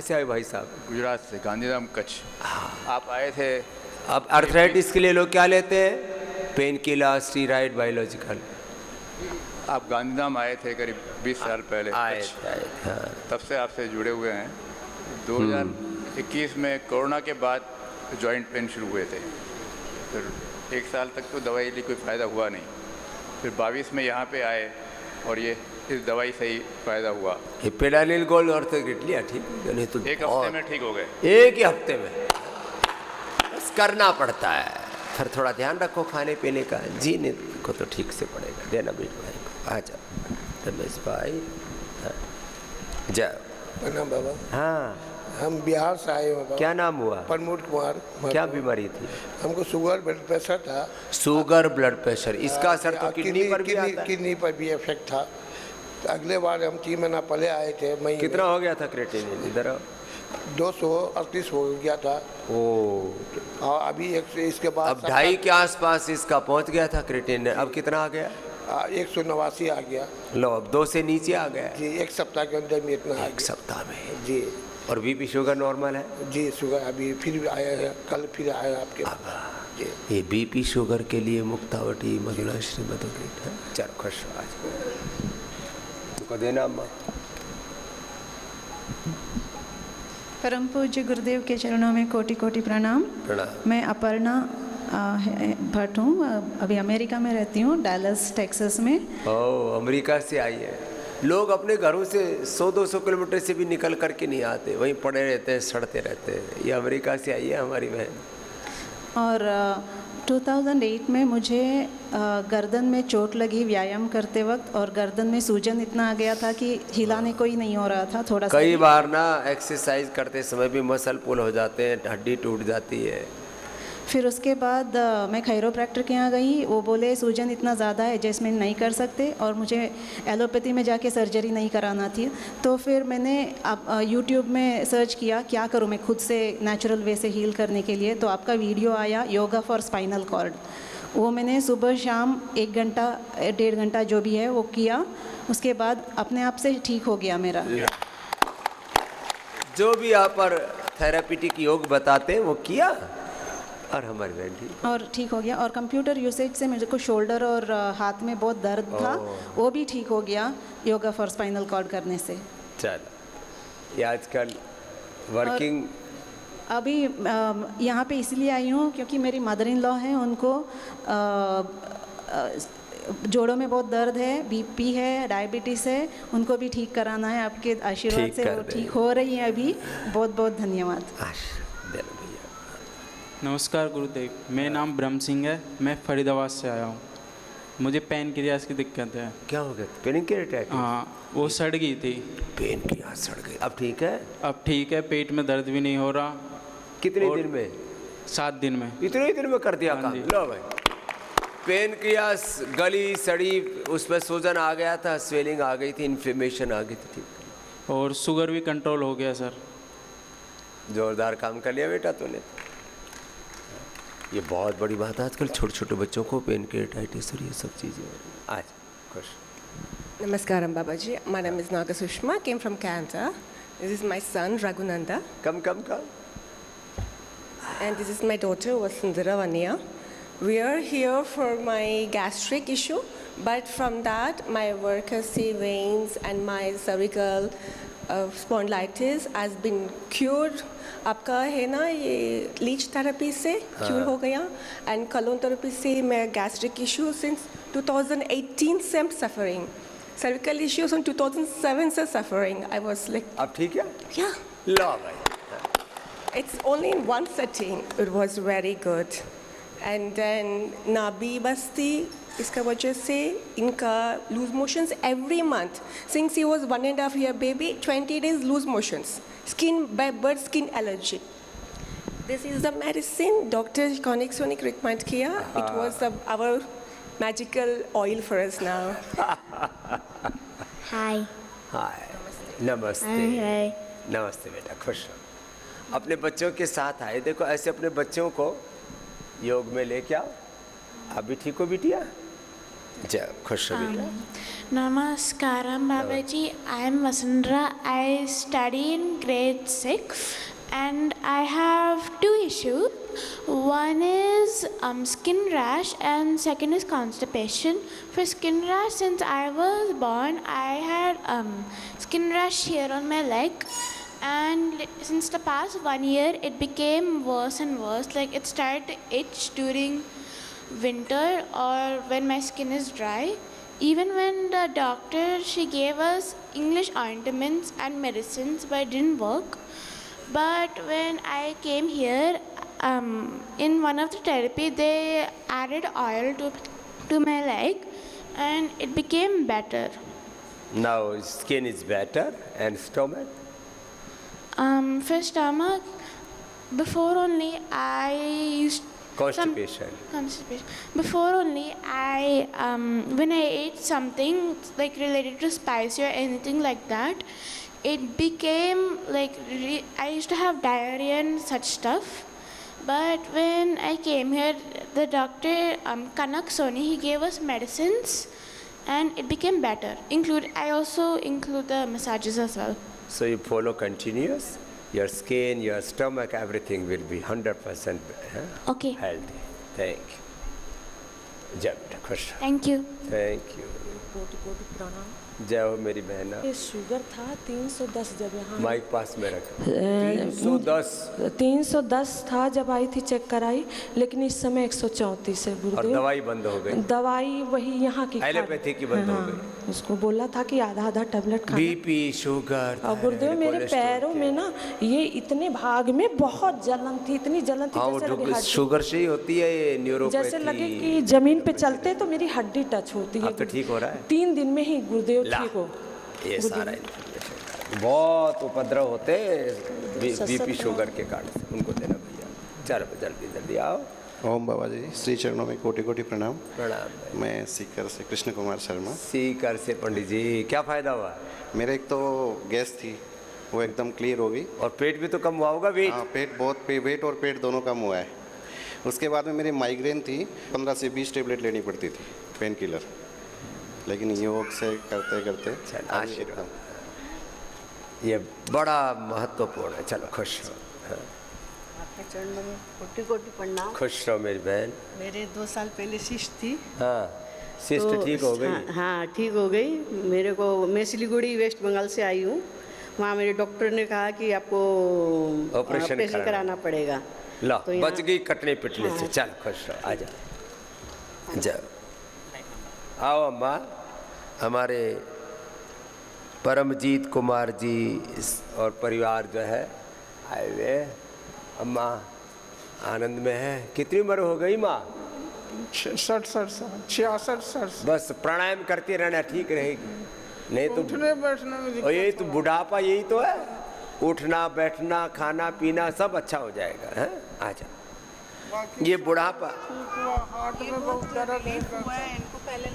से आए भाई साहब? गुजरात से, गांधीधाम कच्छ। आप आए थे। अब आर्थराइटिस के लिए लोग क्या लेते हैं? Pain killer, steroid, biological. आप गांधीधाम आए थे करीब 20 साल पहले। आए कच्छ। थे, हाँ। तब से आपसे जुड़े हुए हैं। 2021 में कोरोना के बाद जॉइंट पेन शुरू हुए थे, फिर 1 साल तक तो दवाई ली, कोई फ़ायदा हुआ नहीं। फिर 22 में यहाँ पे आए और ये इस दवाई से ही फ़ायदा हुआ। हिप्पिडानिल गोल्ड ऑर्थोग्रिड लिया, ठीक है, नहीं तो एक हफ्ते में ठीक हो गए। एक ही हफ्ते में। बस करना पड़ता है, फिर थोड़ा ध्यान रखो खाने पीने का, जीने को तो ठीक से पड़ेगा। देना बीज भाई को, आ जाओ रमेश भाई। हाँ। जाओ। प्रणाम बाबा। हाँ, हम बिहार से आए हैं बाबा। क्या नाम हुआ? प्रमोद कुमार। क्या बीमारी थी? हमको शुगर ब्लड प्रेशर था। शुगर ब्लड प्रेशर, इसका असर तो किडनी पर भी आता है। किडनी पर भी इफेक्ट था। तो अगले बार हम 3 महीना पहले आए थे मई। कितना हो गया था क्रिएटिनिन? इधर 238 हो गया था। ओ, और अभी इसके बाद अब 2.5 के आसपास इसका पहुंच गया था क्रिएटिनिन। अब कितना आ गया? 189 आ गया। लो, अब 2 से नीचे आ गया जी, 1 सप्ताह के अंदर में इतना आ एक गया। सप्ताह में। जी और बीपी शुगर नॉर्मल है? जी, शुगर अभी फिर आया है, कल फिर आया है आपके पास। जी, ये बीपी शुगर के लिए मुक्तावटी मधुराश्री मधुग्रीट है। चलो खुश हो आज। तुमको देना अम्मा। परम पूज्य गुरुदेव के चरणों में कोटि कोटि प्रणाम। प्रणाम। मैं अपर्णा भट्ट हूँ, अभी अमेरिका में रहती हूँ, डैलस टेक्सास में। ओ, अमेरिका से आई है। लोग अपने घरों से 100-200 किलोमीटर से भी निकल करके नहीं आते, वहीं पड़े रहते हैं, सड़ते रहते हैं। ये अमेरिका से आई है हमारी बहन। और 2008 में मुझे गर्दन में चोट लगी व्यायाम करते वक्त, और गर्दन में सूजन इतना आ गया था कि हिलाने को ही नहीं हो रहा था थोड़ा सा। कई बार ना एक्सरसाइज करते समय भी मसल पुल हो जाते हैं, हड्डी टूट जाती है। फिर उसके बाद मैं खैरोप्रैक्टर के यहाँ गई, वो बोले सूजन इतना ज़्यादा है एडजस्टमेंट नहीं कर सकते, और मुझे एलोपैथी में जाके सर्जरी नहीं कराना थी। तो फिर मैंने यूट्यूब में सर्च किया क्या करूँ मैं खुद से नेचुरल वे से हील करने के लिए। तो आपका वीडियो आया योगा फॉर स्पाइनल कॉर्ड, वो मैंने सुबह शाम 1 घंटा 1.5 घंटा जो भी है वो किया। उसके बाद अपने आप से ठीक हो गया मेरा। जो भी यहाँ पर थेरापीटिक योग बताते हैं वो किया, और हमारी बहन ठीक और ठीक हो गया। और कंप्यूटर यूसेज से मुझे को शोल्डर और हाथ में बहुत दर्द था, वो भी ठीक हो गया योगा फॉर स्पाइनल कॉर्ड करने से। चलो, ये आजकल वर्किंग। अभी यहाँ पे इसलिए आई हूँ क्योंकि मेरी मदर इन लॉ हैं, उनको जोड़ों में बहुत दर्द है, बीपी है, डायबिटीज़ है, उनको भी ठीक कराना है। आपके आशीर्वाद से वो ठीक हो रही है अभी। बहुत बहुत धन्यवाद। नमस्कार गुरुदेव, मेरा नाम ब्रह्म सिंह है, मैं फरीदाबाद से आया हूँ। मुझे पेनक्रियास की दिक्कत है। क्या हो गया? पेनक्रियाटाइटिस? हाँ, वो सड़ गई थी। पेनक्रियास सड़ गई, अब ठीक है? अब ठीक है, पेट में दर्द भी नहीं हो रहा। कितने दिन में? 7 दिन में। इतने ही दिन में कर दिया हाँ काम? जी। लो भाई, पेनक्रियास गली सड़ी, उसमें सूजन आ गया था, स्वेलिंग आ गई थी, इन्फ्लेमेशन आ गई थी, ठीक। और शुगर भी कंट्रोल हो गया सर। जोरदार काम कर लिया बेटा तूने। ये बहुत बड़ी बात है, आजकल छोटे छोटे बच्चों को पेनक्रियाटाइटिस और ये सब चीज़ें। आज खुश। Namaskaram Babaji. My name is Naga Sushma, came from Canada. This is my son Raghunanda. Come. And this is my daughter Vasundhara Vania. We are here for my gastric issue, but from that my varicose veins and my cervical spondylitis has been cured. आपका है ना ये leech therapy से cure हो गया, and clone therapy से मैं gastric issue since 2018 से I'm suffering. Cervical issues in 2007 से suffering. I was like, अब ठीक है? yeah. लो भाई। It's only in one setting. It was very good. And then नाभी बस्ती, इसका वजह से इनका lose motions every month. Since he was 1.5 year baby, 20 days lose motions. Skin bird skin allergy. This is the medicine Dr. Koenig Sonic recommend किया. It was our magical oil for us now. हाय। नमस्ते। हाय। नमस्ते बेटा, खुश हो। अपने बच्चों के साथ आए, देखो ऐसे अपने बच्चों को योग में लेके आओ। आप भी ठीक हो बिटिया? जय खुश हो बेटा। Namaskaram Babaji. I am Vasundhara. I study in grade 6 and I have two issues. One is skin rash and second is constipation. For skin rash, since I was born, I had skin rash here on my leg. And since the past 1 year, it became worse and worse. Like it started to itch during winter or when my skin is dry. Even when the doctor, she gave us English ointments and medicines, but it didn't work. But when I came here, in one of the therapy, they added oil to my leg, and it became better. Now skin is better and stomach. For stomach, before only I used Constipation. Constipation. Before only I, when I ate something like related to spicy or anything like that, it became like I used to have diarrhea and such stuff. But when I came here, the doctor Kanak Soni, he gave us medicines, and it became better. I also include the massages as well. So you follow continuous. Your skin, your stomach, everything will be 100% Okay. healthy. Thank you. जय बेटा खुश रहो। Thank you. Thank you. कोटि कोटि प्रणाम। जय हो मेरी बहना। ये शुगर था 310 जब यहाँ माइक पास में रखो। 310 310 था जब आई थी, चेक कराई, लेकिन इस समय 134 है और गुरुदेव। दवाई बंद हो गई। दवाई वही यहाँ की एलोपैथी की बंद हो गई। उसको बोला था कि आधा आधा टेबलेट खाना। BP, sugar. और गुरुदेव मेरे पैरों में ना ये इतने भाग में बहुत जलन थी, इतनी जलन थी जैसे लगे हड्डी, शुगर से ही होती है ये न्यूरोपैथी। जैसे लगे कि जमीन पे चलते तो मेरी हड्डी टच होती है। अब तो ठीक हो रहा है। 3 दिन में ही गुरुदेव ठीक हो। ये सारा इन्फॉर्मेशन बहुत उपद्रव होते हैं बीपी शुगर के कारण, उनको देना भैया। चलो जल्दी जल्दी आओ। ओम बाबा जी, श्री चरणों में कोटि कोटि प्रणाम। प्रणाम। मैं सीकर से कृष्ण कुमार शर्मा। सीकर से पंडित जी, क्या फायदा हुआ? मेरे एक तो गैस थी, वो एकदम क्लियर हो गई। और पेट भी तो कम हुआ होगा? वेट? हाँ, पेट बहुत, वेट और पेट दोनों कम हुआ है। उसके बाद में मेरी माइग्रेन थी, 15 से 20 टेबलेट लेनी पड़ती थी पेन किलर, लेकिन योग से करते करते आशीर्वाद ये बड़ा महत्वपूर्ण है। चलो खुश हो। हाँ। आपके चरणों में कोटि कोटि प्रणाम। खुश रहो मेरी बहन। मेरे 2 साल पहले शिस्ट थी। हाँ, शिस्ट तो ठीक हो गई? हाँ ठीक हो गई। मेरे को, मैं सिलीगुड़ी वेस्ट बंगाल से आई हूँ। वहाँ मेरे डॉक्टर ने कहा कि आपको ऑपरेशन कराना पड़ेगा। ला तो बच गई कटने पिटने से। चल खुश रहो, आ जाओ जाओ। आओ अम्मा, हमारे परमजीत कुमार जी और परिवार जो है आए हुए। अम्मा आनंद में है। कितनी उम्र हो गई माँ? 66। बस प्राणायाम करते रहना, ठीक रहेगी। नहीं तो उठने बैठने में और यही तो बुढ़ापा, यही तो है। उठना बैठना खाना पीना सब अच्छा हो जाएगा। है आजा। ये बुढ़ापा हार्ट में बहुत दर्द है। इनको पहले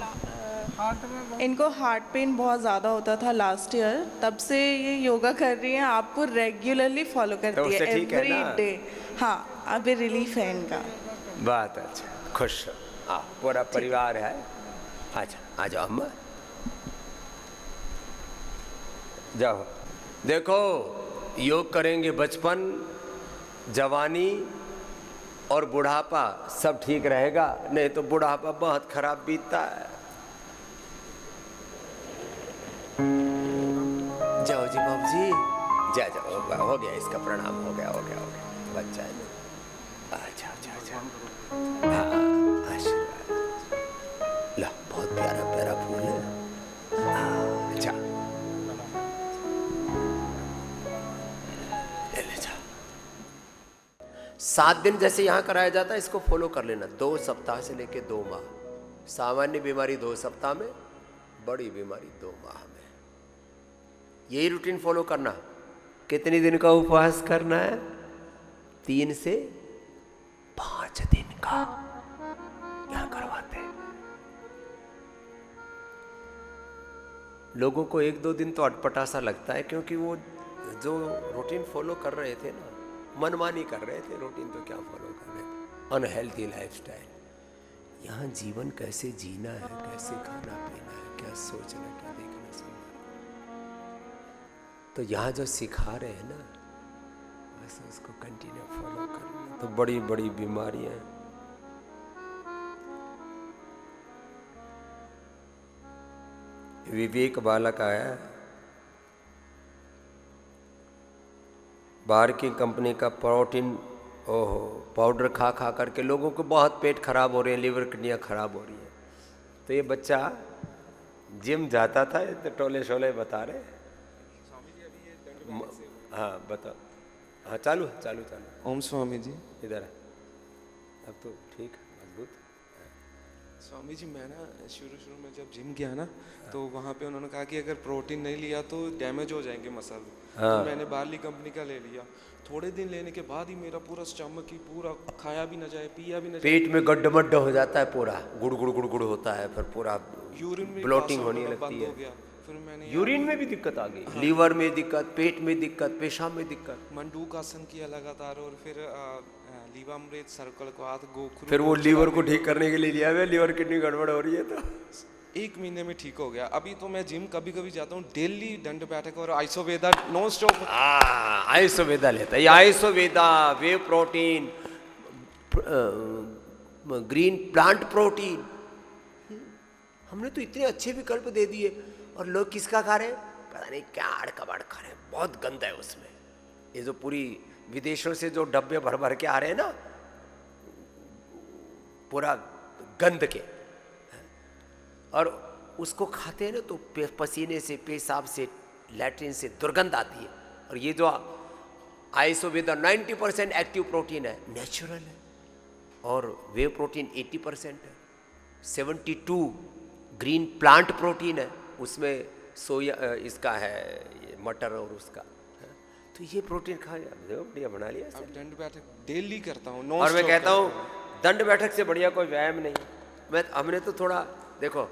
हार्ट में इनको हार्ट पेन बहुत ज़्यादा होता था लास्ट ईयर, तब से ये योगा कर रही हैं। आपको रेगुलरली फॉलो करती है एवरी डे। हाँ, अभी रिलीफ है इनका। बात अच्छा, खुश हो। पूरा परिवार है। अच्छा आ जाओ अम्मा, जाओ। देखो योग करेंगे, बचपन जवानी और बुढ़ापा सब ठीक रहेगा, नहीं तो बुढ़ापा बहुत खराब बीतता है। जाओ जी बाबू जी, जा जाओ, हो गया इसका प्रणाम, हो गया बच्चा है ना। अच्छा हाँ, आशीर्वाद ला। बहुत प्यारा प्यारा फूल है। अच्छा ले जा। 7 दिन जैसे यहाँ कराया जाता है, इसको फॉलो कर लेना। 2 सप्ताह से लेके 2 माह। सामान्य बीमारी 2 सप्ताह में, बड़ी बीमारी 2 माह में। यही रूटीन फॉलो करना। कितने दिन का उपवास करना है? 3 से 5 दिन का यहाँ करवाते हैं। लोगों को 1-2 दिन तो अटपटा सा लगता है, क्योंकि वो जो रूटीन फॉलो कर रहे थे ना, मनमानी कर रहे थे। रूटीन तो क्या फॉलो कर रहे थे, अनहेल्थी लाइफस्टाइल। यहाँ जीवन कैसे जीना है, कैसे खाना पीना है, क्या सोचना, क्या देखना सुनना, तो यहाँ जो सिखा रहे हैं ना, बस उसको कंटिन्यू फॉलो करना। तो बड़ी बड़ी बीमारियां हैं। विवेक बालक आया, बाहर की कंपनी का प्रोटीन पाउडर खा खा करके लोगों को बहुत पेट खराब हो रहे हैं, लीवर किडनियाँ खराब हो रही हैं। तो ये बच्चा जिम जाता था, तो टोले शोले बता रहे। हाँ बताओ। हाँ चालू चालू चालू। ओम स्वामी जी। इधर अब तो ठीक है, मजबूत। स्वामी जी मैं ना शुरू में जब जिम गया ना, तो वहाँ पे उन्होंने कहा कि अगर प्रोटीन नहीं लिया तो डैमेज हो जाएंगे मसल। तो मैंने बार्ली कंपनी का ले लिया। थोड़े दिन लेने के बाद ही मेरा पूरा स्टमक ही पूरा खाया भी ना जाए, पिया भी ना जाए, पेट में गड्ढ हो जाता है, पूरा गुड़ गुड़ गुड़ गुड़ होता है, फिर पूरा यूरिन में ब्लोटिंग होने लगती है। फिर मैंने यूरिन में भी दिक्कत आ गई, लीवर में दिक्कत, पेट में दिक्कत, पेशाब में दिक्कत। मंडूक आसन किया लगातार, और फिर लीवामृत, सर्कलक्वाथ, गोखरू। फिर वो लीवर को ठीक करने के लिए लिया हुआ, लीवर किडनी गड़बड़ हो रही है तो 1 महीने में ठीक हो गया। अभी तो मैं जिम कभी कभी जाता हूँ, डेली दंड बैठक और आइसोवेदा नॉन स्टॉप। आइसोवेदा लेता है, आइसोवेदा, वे प्रोटीन, ग्रीन प्लांट प्रोटीन। हमने तो इतने अच्छे विकल्प दे दिए और लोग किसका खा रहे हैं, पता नहीं क्या अड़कबाड़ खा रहे हैं। बहुत गंदा है उसमें। ये जो पूरी विदेशों से जो डब्बे भर भर के आ रहे हैं ना, पूरा गंद के, और उसको खाते हैं ना तो पसीने से, पेशाब से, लैट्रिन से दुर्गंध आती है। और ये जो आइसोवेदा 90% एक्टिव प्रोटीन है, नेचुरल है, और वे प्रोटीन 80% है, 72 ग्रीन प्लांट प्रोटीन है, उसमें सोया इसका है, ये मटर और उसका है। तो ये प्रोटीन खाया, बढ़िया बना लिया। अब दंड बैठक डेली करता हूँ, और मैं कहता हूँ दंड बैठक से बढ़िया कोई व्यायाम नहीं। हमने तो थोड़ा देखो,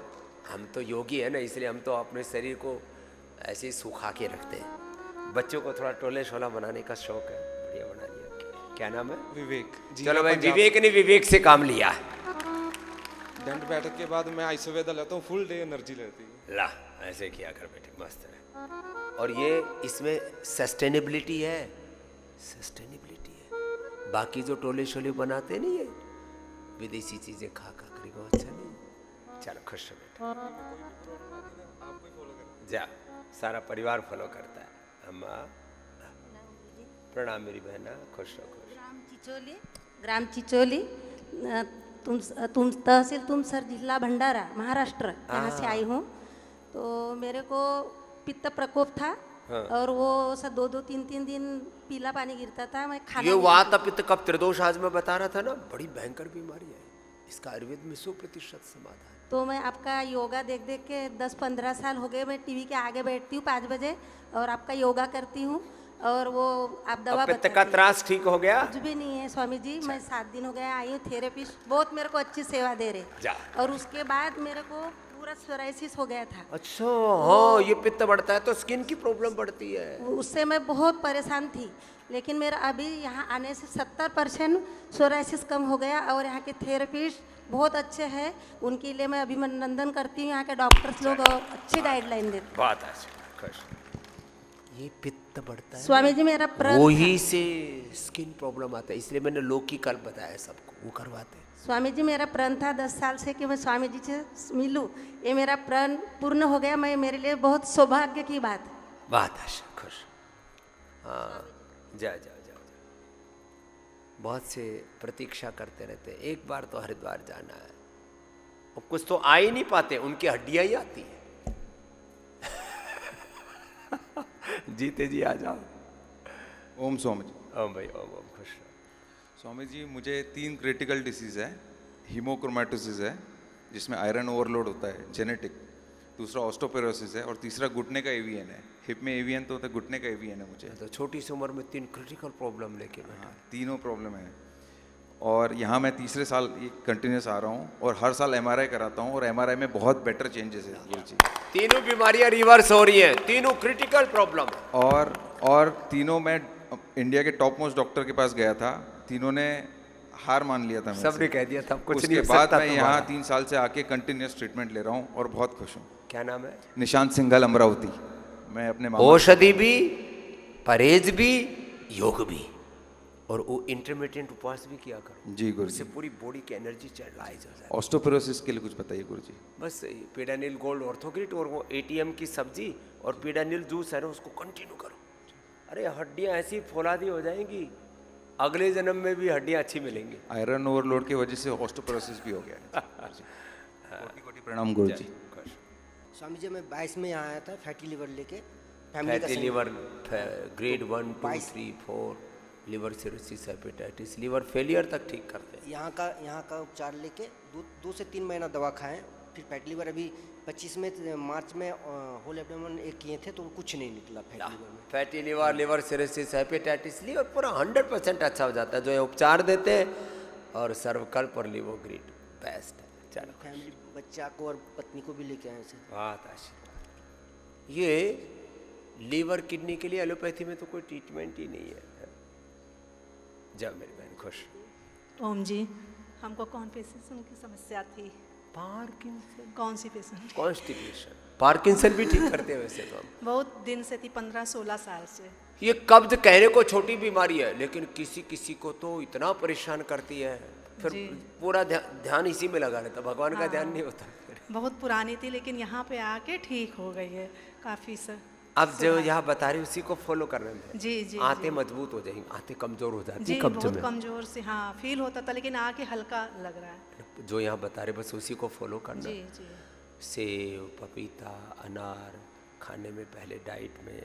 हम तो योगी है ना, इसलिए हम तो अपने शरीर को ऐसे ही सुखा के रखते हैं। बच्चों को थोड़ा टोले शोला बनाने का शौक है, बढ़िया बना लिया। क्या नाम है? विवेक। चलो भाई, विवेक ने विवेक से काम लिया। दंड बैठक के बाद मैं आइसोवेदा लेता हूँ, फुल डे एनर्जी रहती है। ला ऐसे किया कर बेटे, मस्त है। और ये इसमें सस्टेनेबिलिटी है, सस्टेनेबिलिटी है। बाकी जो टोले शोले बनाते नहीं है, विदेशी चीजें खा खा कर वो अच्छा नहीं। चलो खुश हो बेटा, जा, सारा परिवार फॉलो करता है। अम्मा प्रणाम मेरी बहना, खुश रहो। ग्राम चिचोली, तुम तहसील तुमसर, जिला भंडारा, महाराष्ट्र, यहाँ से आई हूँ। तो मेरे को पित्त प्रकोप था। हाँ। और वो सब 2-2, 3-3 दिन पीला पानी गिरता था। मैं खाना ये वात पित्त कफ त्रिदोष आज मैं बता रहा था ना, बड़ी भयंकर बीमारी है। इसका आयुर्वेद में 100% समाधान। तो मैं आपका योगा देख देख के 10-15 साल हो गए, मैं टीवी के आगे बैठती हूँ 5 बजे और आपका योगा करती हूँ। और वो आप दवा पित्त का त्रास ठीक हो गया? कुछ भी नहीं है स्वामी जी। मैं 7 दिन हो गया आई हूँ, थेरेपिस्ट बहुत मेरे को अच्छी सेवा दे रहे। और उसके बाद मेरे को पूरा सोराइसिस हो गया था। अच्छा, हाँ, ये पित्त बढ़ता है तो स्किन की प्रॉब्लम बढ़ती है। उससे मैं बहुत परेशान थी, लेकिन मेरा अभी यहाँ आने से 70% सोराइसिस कम हो गया। और यहाँ के थेरेपिस्ट बहुत अच्छे हैं, उनके लिए मैं अभिनंदन करती हूँ। यहाँ के डॉक्टर्स लोग अच्छी गाइडलाइन देते। बहुत अच्छा। ये पित्त बढ़ता है स्वामी जी, मेरा वही से स्किन प्रॉब्लम आता है, इसलिए मैंने लौकी कल बताया सबको, वो करवाते हैं। स्वामी जी, मेरा प्रण था 10 साल से कि मैं स्वामी जी से मिलूं। ये मेरा प्रण पूर्ण हो गया। मैं मेरे लिए बहुत सौभाग्य की बात है। बहुत अच्छा, खुश। हाँ, जा। बहुत से प्रतीक्षा करते रहते हैं, एक बार तो हरिद्वार जाना है। और कुछ तो आ ही नहीं पाते, उनकी हड्डियां ही आती है। जीते जी आ जाओ। ओम स्वामी जी। ओम भाई, ओम खुश रहो। स्वामी जी, मुझे 3 क्रिटिकल डिसीज़ है। हीमोक्रोमेटोसिस है, जिसमें आयरन ओवरलोड होता है, जेनेटिक। दूसरा ऑस्टोपेरोसिस है, और तीसरा घुटने का एवीएन है। हिप में एवीएन तो होता है, घुटने का एवीएन है मुझे। तो छोटी सी उम्र में 3 क्रिटिकल प्रॉब्लम लेके बैठा। हाँ, तीनों प्रॉब्लम है। और यहाँ मैं तीसरे साल कंटिन्यूस आ रहा हूँ, और हर साल MRI कराता हूँ, और MRI में बहुत बेटर चेंजेस है गुरु जी। तीनों बीमारियाँ रिवर्स हो रही हैं, तीनों क्रिटिकल प्रॉब्लम। और तीनों में इंडिया के टॉप मोस्ट डॉक्टर के पास गया था। तीनों ने हार मान लिया था। सबने कह दिया था कुछ नहीं उसके हो बाद सकता मैं यहाँ तुम्हारा। 3 साल से आके कंटिन्यूस ट्रीटमेंट ले रहा हूँ और बहुत खुश हूँ। क्या नाम है? निशांत सिंघल, अमरावती। मैं अपने औषधि भी, परहेज भी, योग भी, और वो इंटरमीडिएट उपवास भी किया करो जी गुरु उससे जी। पूरी बॉडी की एनर्जी चलाइज हो जाए। ऑस्टोपोरोसिस के लिए कुछ बताइए गुरु जी। बस पीडानिल गोल्ड ऑर्थोग्रिट और वो एटीएम की सब्जी और पीडानिल जूस है ना, उसको कंटिन्यू करो। अरे हड्डियां ऐसी फौलादी हो जाएंगी, अगले जन्म में भी हड्डियां अच्छी मिलेंगी। आयरन ओवरलोड की वजह से ऑस्टोपोरोसिस भी हो गया है। कोटि कोटि प्रणाम गुरु जी। स्वामी जी मैं 22 में यहाँ आया था फैटी लिवर लेके। Fatty liver grade 1, 2, 3, 4, liver cirrhosis, hepatitis, liver failure तक ठीक करते हैं। यहाँ का उपचार लेके 2 से 3 महीना दवा खाएं। फिर फैटी लिवर अभी 25 में मार्च में होल एब्डोमेन एक किए थे तो कुछ नहीं निकला फैटी लिवर में। Fatty liver, liver cirrhosis, hepatitis, liver पूरा 100% अच्छा हो जाता है जो ये उपचार देते हैं। और सर्वकल्प और लिवोग्रिड बेस्ट है। चलो फैमिली, बच्चा को और पत्नी को भी लेके आए थे। बहुत आशीर्वाद। ये लीवर किडनी के लिए एलोपैथी में तो कोई ट्रीटमेंट ही नहीं है। जब मेरी बहन खुश। ओम जी, हमको कॉन्स्टिपेशन की समस्या थी। पार्किंसन? कॉन्स्टिपेशन। कॉन्स्टिपेशन, पार्किंसन भी ठीक करते हैं वैसे तो हम। बहुत दिन से थी, 15-16 साल से। ये कब्ज कहने को छोटी बीमारी है, लेकिन किसी किसी को तो इतना परेशान करती है, फिर पूरा ध्यान इसी में लगा रहता, भगवान का ध्यान नहीं होता। बहुत पुरानी थी, लेकिन यहाँ पे आके ठीक हो गई है काफ़ी सर। अब जो यहाँ बता रही उसी को फॉलो करने में जी जी आते मजबूत हो जाएंगे, आते कमजोर हो जाती जी, कब्ज बहुत में। कमजोर से हाँ फील होता था, लेकिन आके हल्का लग रहा है। जो यहाँ बता रहे बस उसी को फॉलो करना। जी जी। सेब, पपीता, अनार खाने में पहले डाइट में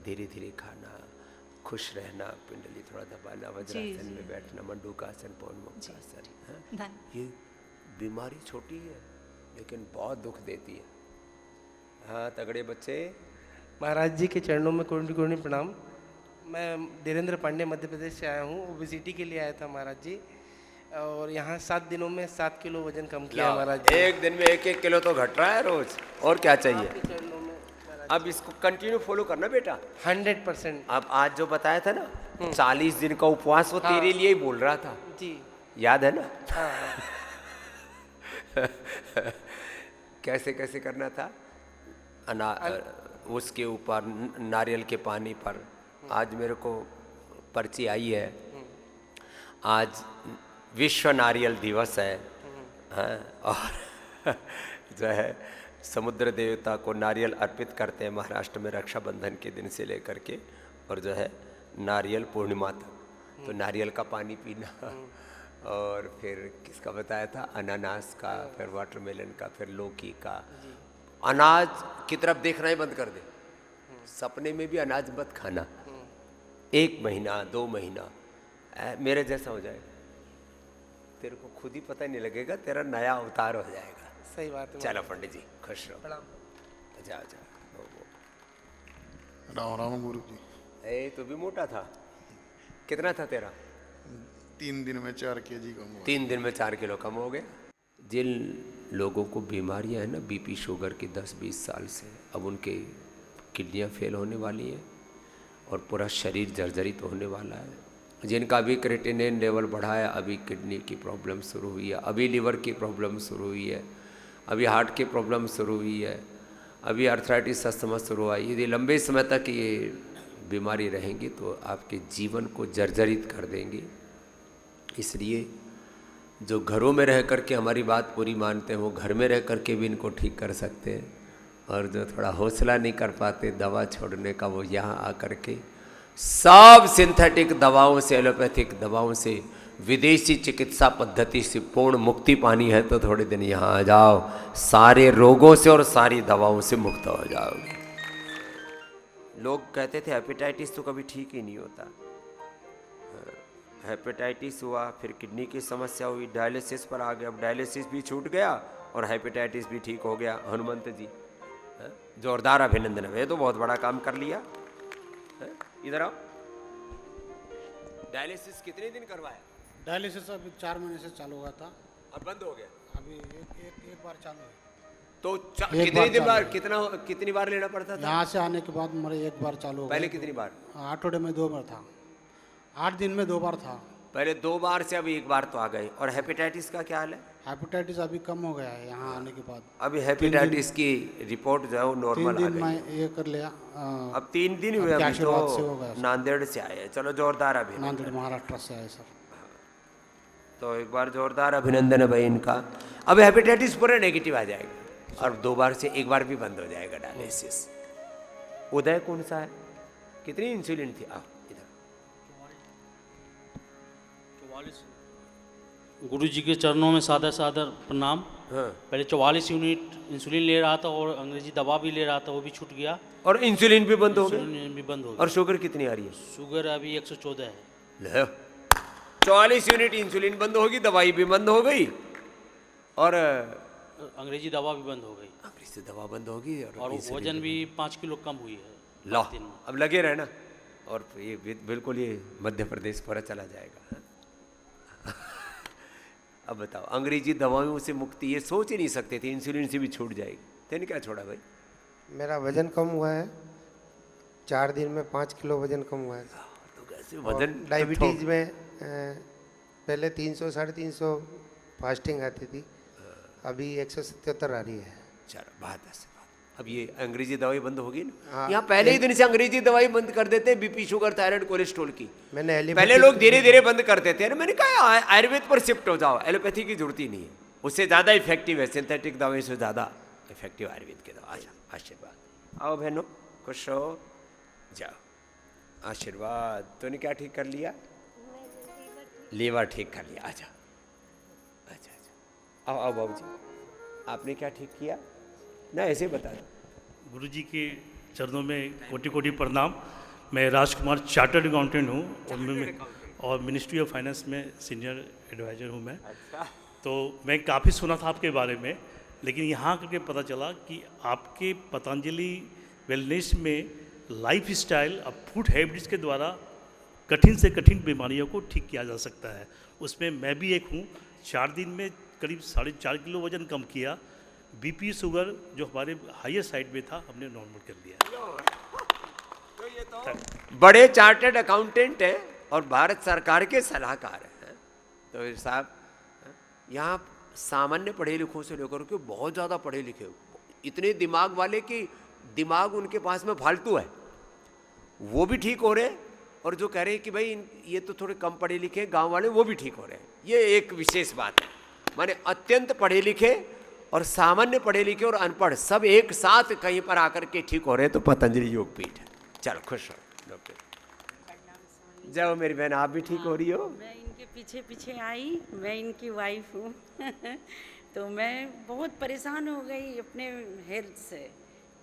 धीरे धीरे खाना, खुश रहना, पिंडली थोड़ा दबाना, वज्रासन में बैठना, मंडूकासन, पौनमुक्तासन। हाँ? ये बीमारी छोटी है लेकिन बहुत दुख देती है। हाँ तगड़े बच्चे। महाराज जी के चरणों में कोटि कोटि प्रणाम। मैं धीरेन्द्र पांडे मध्य प्रदेश से आया हूँ। ओबेसिटी के लिए आया था महाराज जी, और यहाँ 7 दिनों में 7 किलो वजन कम किया महाराज जी। एक दिन में 1-1 किलो तो घट रहा है रोज, और क्या चाहिए। अब इसको कंटिन्यू फॉलो करना बेटा 100%। अब आज जो बताया था ना 40 दिन का उपवास, वो तेरे लिए ही बोल रहा था जी, याद है ना। हाँ। कैसे कैसे करना था। उसके ऊपर नारियल के पानी पर। आज मेरे को पर्ची आई है, आज विश्व नारियल दिवस है। हाँ, और जो है समुद्र देवता को नारियल अर्पित करते हैं महाराष्ट्र में रक्षाबंधन के दिन से लेकर के, और जो है नारियल पूर्णिमा तक। तो नारियल का पानी पीना, और फिर किसका बताया था, अनानास का, फिर वाटरमेलन का, फिर लौकी का। अनाज की तरफ देखना ही बंद कर दे, सपने में भी अनाज मत खाना। 1 महीना 2 महीना मेरे जैसा हो जाएगा, तेरे को खुद ही पता नहीं लगेगा, तेरा नया अवतार हो जाएगा। सही बात है। चलो पंडित जी खुश रहो। जाओ जाओ। राम राम गुरु जी। तो भी मोटा था, कितना था तेरा? 3 दिन में 4 kg कम हुआ। 3 दिन में 4 किलो कम हो गया। जिन लोगों को बीमारियां हैं ना बीपी शुगर की 10-20 साल से, अब उनके किडनियां फेल होने वाली हैं और पूरा शरीर जर्जरित होने वाला है। जिनका अभी क्रिएटिनिन लेवल बढ़ा है, अभी किडनी की प्रॉब्लम शुरू हुई है, अभी लिवर की प्रॉब्लम शुरू हुई है, अभी हार्ट की प्रॉब्लम शुरू हुई है, अभी आर्थराइटिस अस्थमा शुरू हुआ है। यदि लंबे समय तक ये बीमारी रहेंगी तो आपके जीवन को जर्जरित कर देंगी। इसलिए जो घरों में रह कर के हमारी बात पूरी मानते हैं वो घर में रह कर के भी इनको ठीक कर सकते हैं, और जो थोड़ा हौसला नहीं कर पाते दवा छोड़ने का, वो यहाँ आकर के सब सिंथेटिक दवाओं से, एलोपैथिक दवाओं से, विदेशी चिकित्सा पद्धति से पूर्ण मुक्ति पानी है तो थोड़े दिन यहाँ आ जाओ, सारे रोगों से और सारी दवाओं से मुक्त हो जाओगे। लोग कहते थे हेपेटाइटिस तो कभी ठीक ही नहीं होता। हेपेटाइटिस हुआ, फिर किडनी की समस्या हुई, डायलिसिस पर आ गया, अब डायलिसिस भी छूट गया और हेपेटाइटिस भी ठीक हो गया। हनुमंत जी जोरदार अभिनंदन है, ये तो बहुत बड़ा काम कर लिया। इधर आओ। डायलिसिस कितने दिन करवाया? डायलिसिस अभी 4 महीने से चालू हुआ था, अब बंद हो गया। अभी एक बार चालू है। तो कितनी बार लेना पड़ता था? यहाँ से आने के बाद मेरे एक बार चालू हो गया। पहले कितनी बार? 8 में 2 बार था, 8 दिन में 2 बार था। पहले 2 बार से अभी 1 बार तो आ गए। और हेपेटाइटिस का क्या हाल है? हेपेटाइटिस अभी कम हो गया है यहाँ आने के बाद। अभी हेपेटाइटिस की रिपोर्ट जो है वो नॉर्मल आ 3 दिन गई। मैं ये कर लिया। अब 3 दिन हुए, अभी तो नांदेड़ से आए हैं। चलो जोरदार अभिनंदन। नांदेड़ महाराष्ट्र से आए सर। तो एक बार जोरदार अभिनंदन है भाई इनका। अब हेपेटाइटिस पूरा नेगेटिव आ जाएगा और 2 बार से 1 बार भी बंद हो जाएगा डायलिसिस। उदय कौन सा है? कितनी इंसुलिन थी? इधर। गुरु जी के चरणों में सादर सादर प्रणाम। हाँ। पहले 44 यूनिट इंसुलिन ले रहा था और अंग्रेजी दवा भी ले रहा था, वो भी छूट गया। और इंसुलिन भी बंद हो गई? इंसुलिन भी बंद हो गई। और शुगर कितनी आ रही है? शुगर अभी 114 है। ले 44 यूनिट इंसुलिन बंद होगी, दवाई भी बंद हो गई और अंग्रेजी दवा भी बंद हो गई। अंग्रेजी दवा बंद होगी और वजन भी 5 किलो कम हुई है। लो अब लगे रहना। और ये बिल्कुल ये मध्य प्रदेश पूरा चला जाएगा। अब बताओ, अंग्रेजी दवाओं से मुक्ति ये सोच ही नहीं सकते थे, इंसुलिन से भी छूट जाएगी। तेने क्या छोड़ा भाई? मेरा वजन कम हुआ है, 4 दिन में 5 किलो वजन कम हुआ है। तो कैसे वजन? डायबिटीज में पहले 300 350 फास्टिंग आती थी, अभी 177 आ रही है। चलो बात ऐसे। अब ये अंग्रेजी दवाई बंद होगी ना? हाँ, यहाँ पहले ही दिन से अंग्रेजी दवाई बंद कर देते हैं, बीपी शुगर थायराइड कोलेस्ट्रॉल की। मैंने पहले लोग धीरे धीरे बंद कर देते हैं। मैंने कहा आयुर्वेद पर शिफ्ट हो जाओ, एलोपैथी की जरूरत ही नहीं है, उससे ज़्यादा इफेक्टिव है, सिंथेटिक दवाई से ज़्यादा इफेक्टिव आयुर्वेद की दवा। आजा आशीर्वाद। आओ बहनों, खुश हो जाओ। आशीर्वाद। तूने क्या ठीक कर लिया? लीवर ठीक कर लिया। आजा अच्छा अच्छा। आओ आओ बाबू जी, आपने क्या ठीक किया ना? ऐसे बता दो। गुरु जी के चरणों में कोटि कोटि प्रणाम। मैं राजकुमार चार्टर्ड अकाउंटेंट हूँ और मिनिस्ट्री ऑफ फाइनेंस में सीनियर एडवाइज़र हूँ मैं। तो मैं काफ़ी सुना था आपके बारे में, लेकिन यहाँ करके पता चला कि आपके पतंजलि वेलनेस में लाइफ स्टाइल और फूड हैबिट्स के द्वारा कठिन से कठिन बीमारियों को ठीक किया जा सकता है। उसमें मैं भी एक हूँ। 4 दिन में करीब 4.5 किलो वजन कम किया। बीपी शुगर जो हमारे हायर साइड में था, हमने नॉर्मल कर लिया। बड़े चार्टर्ड अकाउंटेंट हैं और भारत सरकार के सलाहकार हैं। तो साहब यहाँ सामान्य पढ़े लिखों से लेकर के बहुत ज़्यादा पढ़े लिखे, इतने दिमाग वाले कि दिमाग उनके पास में फालतू है, वो भी ठीक हो रहे हैं। और जो कह रहे हैं कि भाई ये तो थोड़े कम पढ़े लिखे गांव वाले, वो भी ठीक हो रहे हैं। ये एक विशेष बात है। माने अत्यंत पढ़े लिखे और सामान्य पढ़े लिखे और अनपढ़ सब एक साथ कहीं पर आकर के ठीक हो रहे हैं, तो पतंजलि योगपीठ है। चलो खुश हो डॉक्टर। जाओ मेरी बहन, आप भी ठीक हो रही हो। मैं इनके पीछे पीछे आई, मैं इनकी वाइफ हूँ। तो मैं बहुत परेशान हो गई अपने हेल्थ से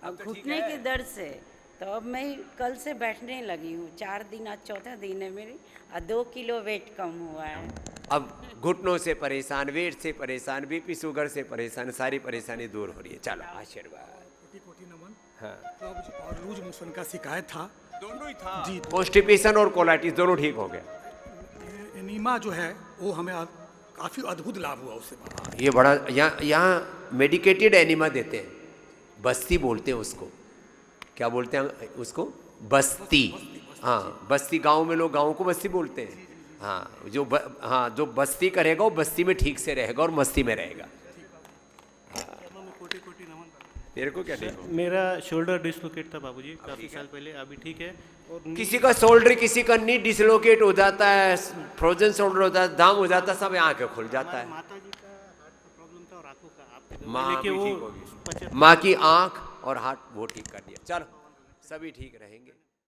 और घुटने के दर्द से। तो अब मैं कल से बैठने लगी हूँ। 4 दिन, आज 4था दिन है मेरी, और 2 किलो वेट कम हुआ है। अब घुटनों से परेशान, वेट से परेशान, बीपी शुगर से परेशान, सारी परेशानी दूर हो रही है। चलो आशीर्वाद। कोटि नमन। हाँ। तो और लूज मोशन का शिकायत था, दोनों ही था जी। कॉन्स्टिपेशन और कोलाइटिस दोनों ठीक हो गया। एनीमा जो है वो हमें काफ़ी अद्भुत लाभ हुआ उससे। ये बड़ा यहाँ मेडिकेटेड एनिमा देते हैं, बस्ती बोलते हैं उसको। क्या बोलते हैं उसको? बस्ती। हाँ, बस्ती गांव में लोग गांव को बस्ती बोलते हैं। हाँ, जो बस्ती करेगा वो बस्ती में ठीक से रहेगा और मस्ती में रहेगा। तेरे को क्या ठीक हो? मेरा शोल्डर डिसलोकेट था बाबूजी काफ़ी साल पहले, अभी ठीक है। और किसी का शोल्डर, किसी का नी डिसलोकेट हो जाता है, फ्रोजन शोल्डर होता है, दाम हो जाता है, सब आंखें खुल जाता है। माता जी का हार्ट प्रॉब्लम था और आंखों का, माँ भी ठीक होगी। माँ की आँख और हार्ट वो ठीक कर दिया। चलो सभी ठीक रहेंगे।